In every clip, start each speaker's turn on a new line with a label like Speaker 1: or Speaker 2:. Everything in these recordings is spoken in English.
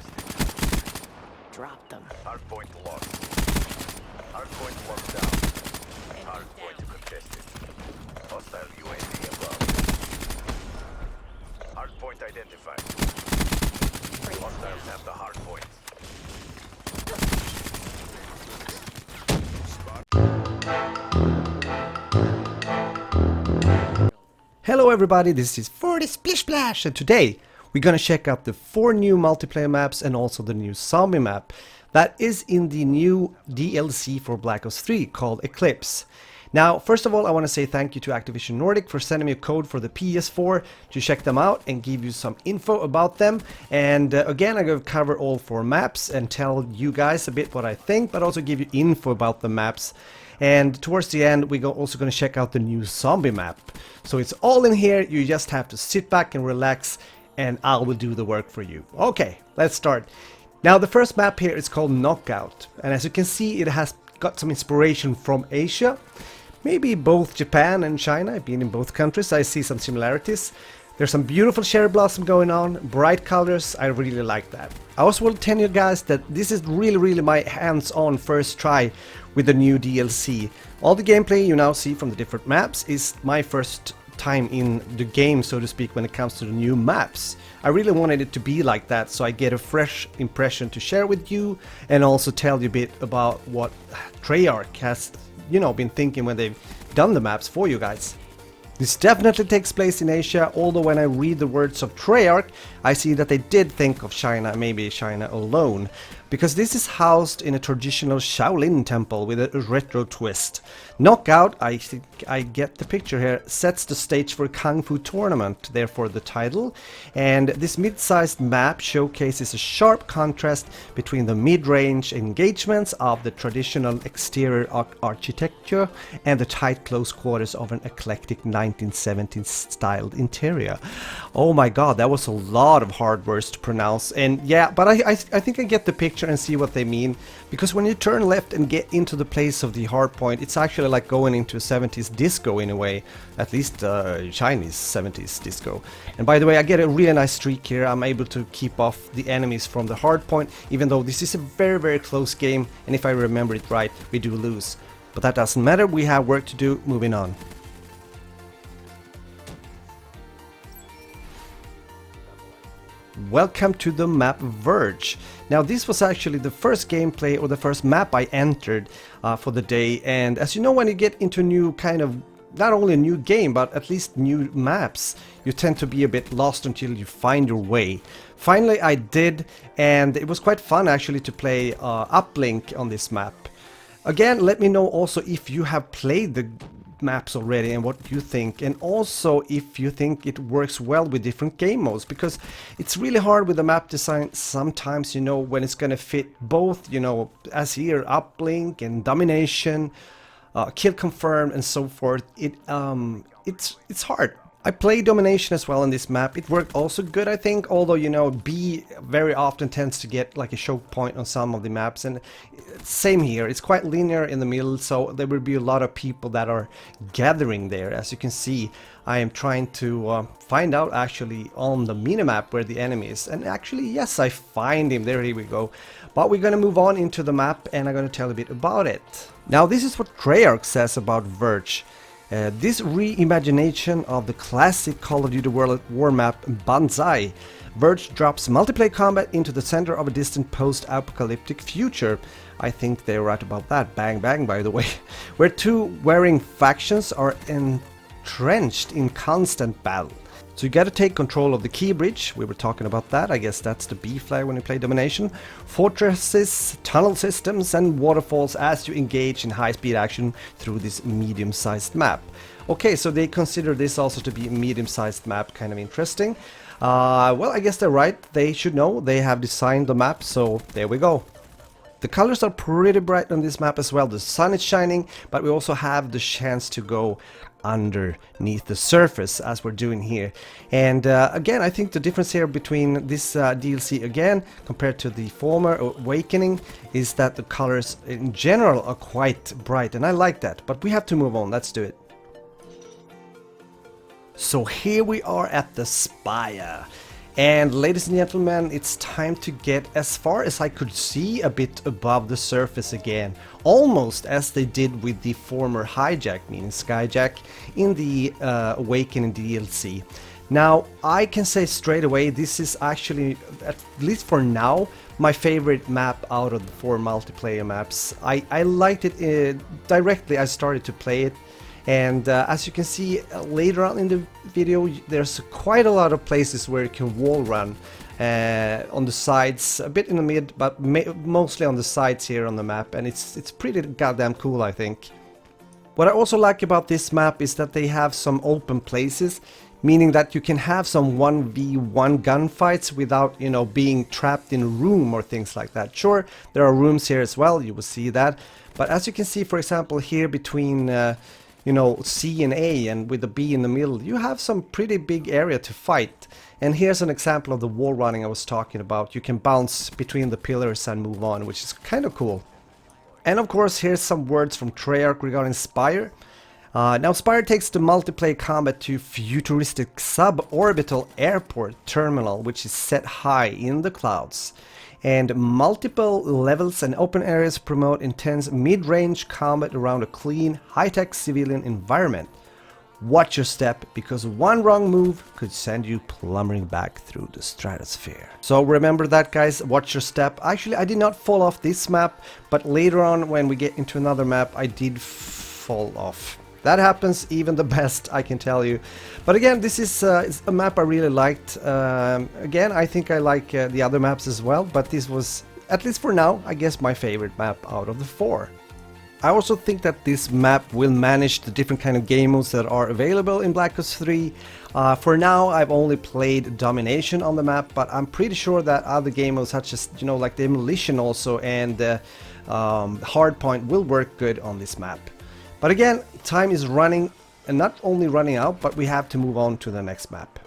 Speaker 1: contested.
Speaker 2: Drop them.
Speaker 1: Hardpoint lost. Hardpoint locked down. Hardpoint contested. Hostile UAV above. Hardpoint identified. Hostiles have the hardpoint.
Speaker 3: Hello everybody, this is 40 Splish Splash, and today we're gonna check out the 4 new multiplayer maps and also the new zombie map that is in the new DLC for Black Ops 3 called Eclipse. Now, first of all, I want to say thank you to Activision Nordic for sending me a code for the PS4 to check them out and give you some info about them. And again, I'm going to cover all 4 maps and tell you guys a bit what I think, but also give you info about the maps. And towards the end, we're also going to check out the new zombie map. So it's all in here, you just have to sit back and relax, and I will do the work for you. Okay, let's start. Now, the first map here is called Knockout, and as you can see, it has got some inspiration from Asia. Maybe both Japan and China. I've been in both countries, I see some similarities. There's some beautiful cherry blossom going on, bright colors, I really like that. I also will tell you guys that this is really my hands-on first try with the new DLC. All the gameplay you now see from the different maps is my first time in the game, so to speak, when it comes to the new maps. I really wanted it to be like that, so I get a fresh impression to share with you and also tell you a bit about what Treyarch has, been thinking when they've done the maps for you guys. This definitely takes place in Asia, although when I read the words of Treyarch, I see that they did think of China, maybe China alone, because this is housed in a traditional Shaolin Temple with a retro twist. Knockout, I think I get the picture here, sets the stage for a Kung Fu tournament, therefore the title. And this mid-sized map showcases a sharp contrast between the mid-range engagements of the traditional exterior architecture and the tight close quarters of an eclectic 1970s styled interior. Oh my god, that was a lot of hard words to pronounce, and yeah, but I think I get the picture and see what they mean, because when you turn left and get into the place of the hard point, it's actually like going into a 70s disco in a way, at least Chinese 70s disco. And by the way, I get a really nice streak here. I'm able to keep off the enemies from the hard point, even though this is a very close game, and if I remember it right, we do lose. But that doesn't matter, we have work to do. Moving on. Welcome to the map Verge. Now, this was actually the first gameplay or the first map I entered for the day, and as you know, when you get into new kind of, not only a new game, but at least new maps, you tend to be a bit lost until you find your way. Finally I did, and it was quite fun actually to play Uplink on this map. Again, let me know also if you have played the maps already and what you think, and also if you think it works well with different game modes, because it's really hard with the map design sometimes, when it's gonna fit both, as here, uplink and domination, kill confirmed and so forth. It's hard. I played domination as well on this map. It worked also good, I think, although B very often tends to get like a choke point on some of the maps, and same here. It's quite linear in the middle, so there will be a lot of people that are gathering there. As you can see, I am trying to find out actually on the minimap where the enemy is, and actually yes, I find him. There, here we go. But we're gonna move on into the map and I'm gonna tell a bit about it. Now, this is what Treyarch says about Verge. This reimagination of the classic Call of Duty World at War map Banzai. Verge drops multiplayer combat into the center of a distant post-apocalyptic future. I think they're right about that. Bang bang, by the way. Where 2 warring factions are entrenched in constant battle. So you gotta take control of the key bridge, we were talking about that, I guess that's the B flag when you play domination, fortresses, tunnel systems and waterfalls as you engage in high-speed action through this medium-sized map. Okay, so they consider this also to be a medium-sized map, kind of interesting. Well, I guess they're right, they should know, they have designed the map, so there we go. The colors are pretty bright on this map as well. The sun is shining, but we also have the chance to go underneath the surface as we're doing here. And again, I think the difference here between this DLC again compared to the former Awakening is that the colors in general are quite bright, and I like that. But we have to move on. Let's do it. So here we are at the Spire. And ladies and gentlemen, it's time to get as far as I could see a bit above the surface again, almost as they did with the former Hijack, meaning Skyjack, in the Awakening DLC. Now, I can say straight away, this is actually, at least for now, my favorite map out of the 4 multiplayer maps. I liked it directly I started to play it. And as you can see later on in the video, there's quite a lot of places where you can wall run on the sides, a bit in the mid, but mostly on the sides here on the map, and it's pretty goddamn cool, I think. What I also like about this map is that they have some open places, meaning that you can have some 1v1 gunfights without, you know, being trapped in a room or things like that. Sure, there are rooms here as well, you will see that, but as you can see, for example, here between you know, C and A, and with the B in the middle, you have some pretty big area to fight. And here's an example of the wall running I was talking about. You can bounce between the pillars and move on, which is kind of cool. And of course, here's some words from Treyarch regarding Spire. Now Spire takes the multiplayer combat to futuristic suborbital airport terminal, which is set high in the clouds. And multiple levels and open areas promote intense mid-range combat around a clean, high-tech civilian environment. Watch your step, because one wrong move could send you plummeting back through the stratosphere. So remember that, guys, watch your step. Actually, I did not fall off this map, but later on when we get into another map, I did fall off. That happens even the best, I can tell you. But again, this is a map I really liked. Again, I think I like the other maps as well, but this was, at least for now, I guess my favorite map out of the 4. I also think that this map will manage the different kind of game modes that are available in Black Ops 3. For now, I've only played Domination on the map, but I'm pretty sure that other game modes such as, you know, like Demolition also and Hardpoint will work good on this map. But again, time is running, and not only running out, but we have to move on to the next map.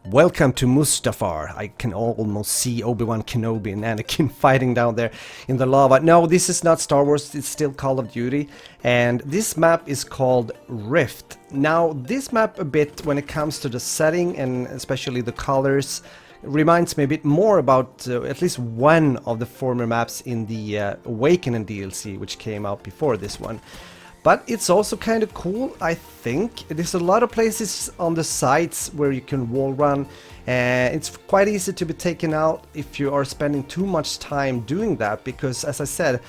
Speaker 3: Welcome to Mustafar. I can almost see Obi-Wan Kenobi and Anakin fighting down there in the lava. No, this is not Star Wars, it's still Call of Duty. And this map is called Rift. Now, this map a bit, when it comes to the setting and especially the colors, reminds me a bit more about at least one of the former maps in the Awakening DLC, which came out before this one. But it's also kind of cool, I think. There's a lot of places on the sides where you can wall run. It's quite easy to be taken out if you are spending too much time doing that, because, as I said,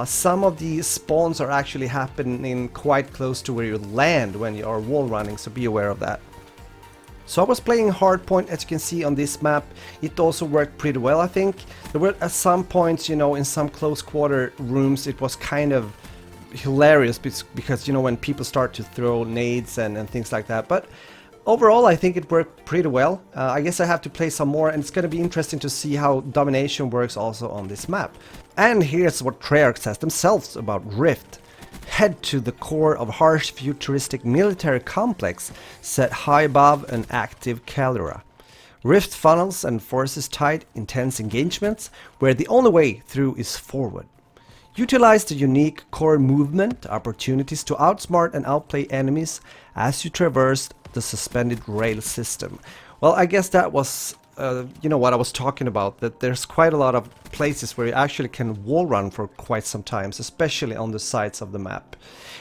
Speaker 3: some of the spawns are actually happening quite close to where you land when you are wall running, so be aware of that. So I was playing Hardpoint, as you can see on this map. It also worked pretty well, I think. There were at some points, you know, in some close quarter rooms, it was kind of hilarious because, you know, when people start to throw nades and things like that. But overall, I think it worked pretty well. I guess I have to play some more, and it's going to be interesting to see how Domination works also on this map. And here's what Treyarch says themselves about Rift. Head to the core of harsh futuristic military complex set high above an active caldera. Rift funnels and forces tight, intense engagements where the only way through is forward. Utilize the unique core movement opportunities to outsmart and outplay enemies as you traverse the suspended rail system. Well, I guess that was you know what I was talking about, that there's quite a lot of places where you actually can wall run for quite some times, especially on the sides of the map.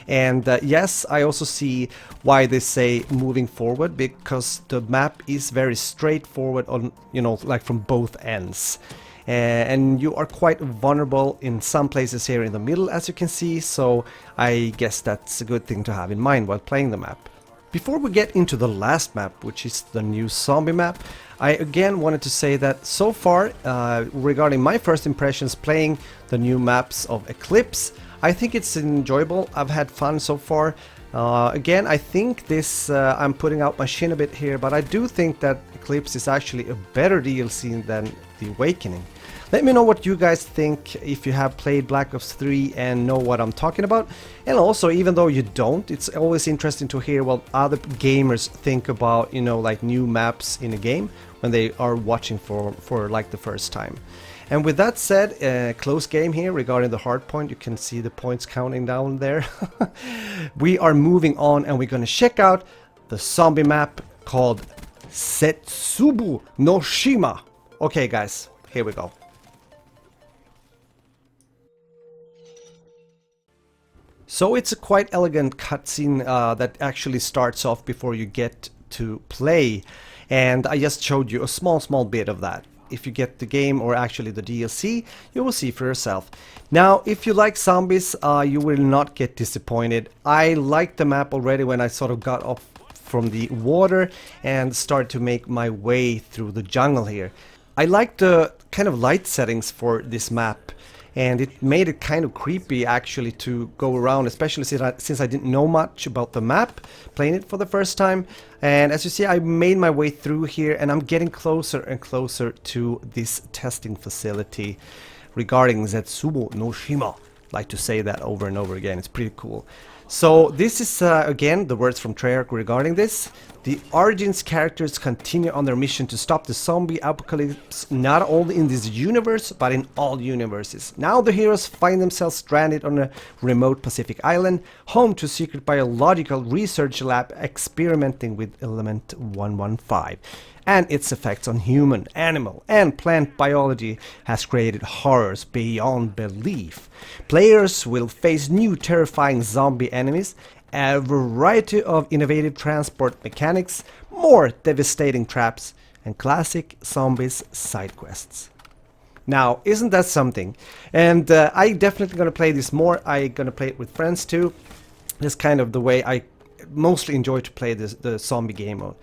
Speaker 3: And yes, I also see why they say moving forward, because the map is very straightforward on, you know, like from both ends. And you are quite vulnerable in some places here in the middle, as you can see, so I guess that's a good thing to have in mind while playing the map. Before we get into the last map, which is the new zombie map, I again wanted to say that so far, regarding my first impressions playing the new maps of Eclipse, I think it's enjoyable. I've had fun so far. Again, I think this, I'm putting out my shin a bit here, but I do think that Eclipse is actually a better DLC than The Awakening. Let me know what you guys think if you have played Black Ops 3 and know what I'm talking about. And also, even though you don't, it's always interesting to hear what other gamers think about, you know, like new maps in a game when they are watching for like the first time. And with that said, close game here regarding the hardpoint. You can see the points counting down there. We are moving on, and we're going to check out the zombie map called Setsubu no Shima. Okay guys, here we go. So it's a quite elegant cutscene that actually starts off before you get to play, and I just showed you a small bit of that. If you get the game, or actually the DLC, you will see for yourself. Now, if you like zombies, you will not get disappointed. I liked the map already when I sort of got up from the water and started to make my way through the jungle here. I like the kind of light settings for this map, and it made it kind of creepy actually to go around, especially since I didn't know much about the map, playing it for the first time. And as you see, I made my way through here, and I'm getting closer and closer to this testing facility regarding Setsubu no Shima. I like to say that over and over again, it's pretty cool. So this is again the words from Treyarch regarding this. The Origins characters continue on their mission to stop the zombie apocalypse, not only in this universe but in all universes. Now the heroes find themselves stranded on a remote Pacific island, home to a secret biological research lab experimenting with element 115. And its effects on human, animal and plant biology has created horrors beyond belief. Players will face new terrifying zombie enemies, a variety of innovative transport mechanics, more devastating traps, and classic zombies side quests. Now, isn't that something? And I definitely gonna play this more. I gonna play it with friends too. That's kind of the way I mostly enjoy to play the zombie game mode.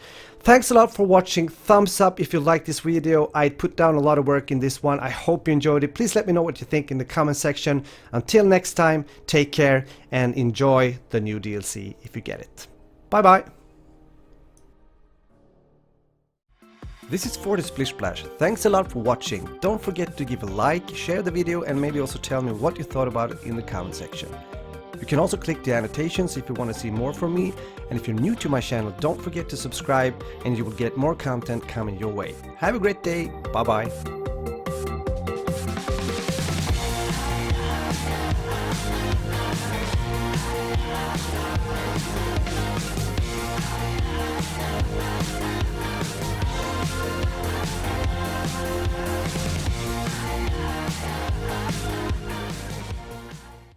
Speaker 3: Thanks a lot for watching. Thumbs up if you liked this video. I put down a lot of work in this one. I hope you enjoyed it. Please let me know what you think in the comment section. Until next time, take care and enjoy the new DLC if you get it. Bye bye. This is 40 Splish Splash. Thanks a lot for watching. Don't forget to give a like, share the video, and maybe also tell me what you thought about it in the comment section. You can also click the annotations if you want to see more from me, and if you're new to my channel, don't forget to subscribe and you will get more content coming your way. Have a great day, bye bye.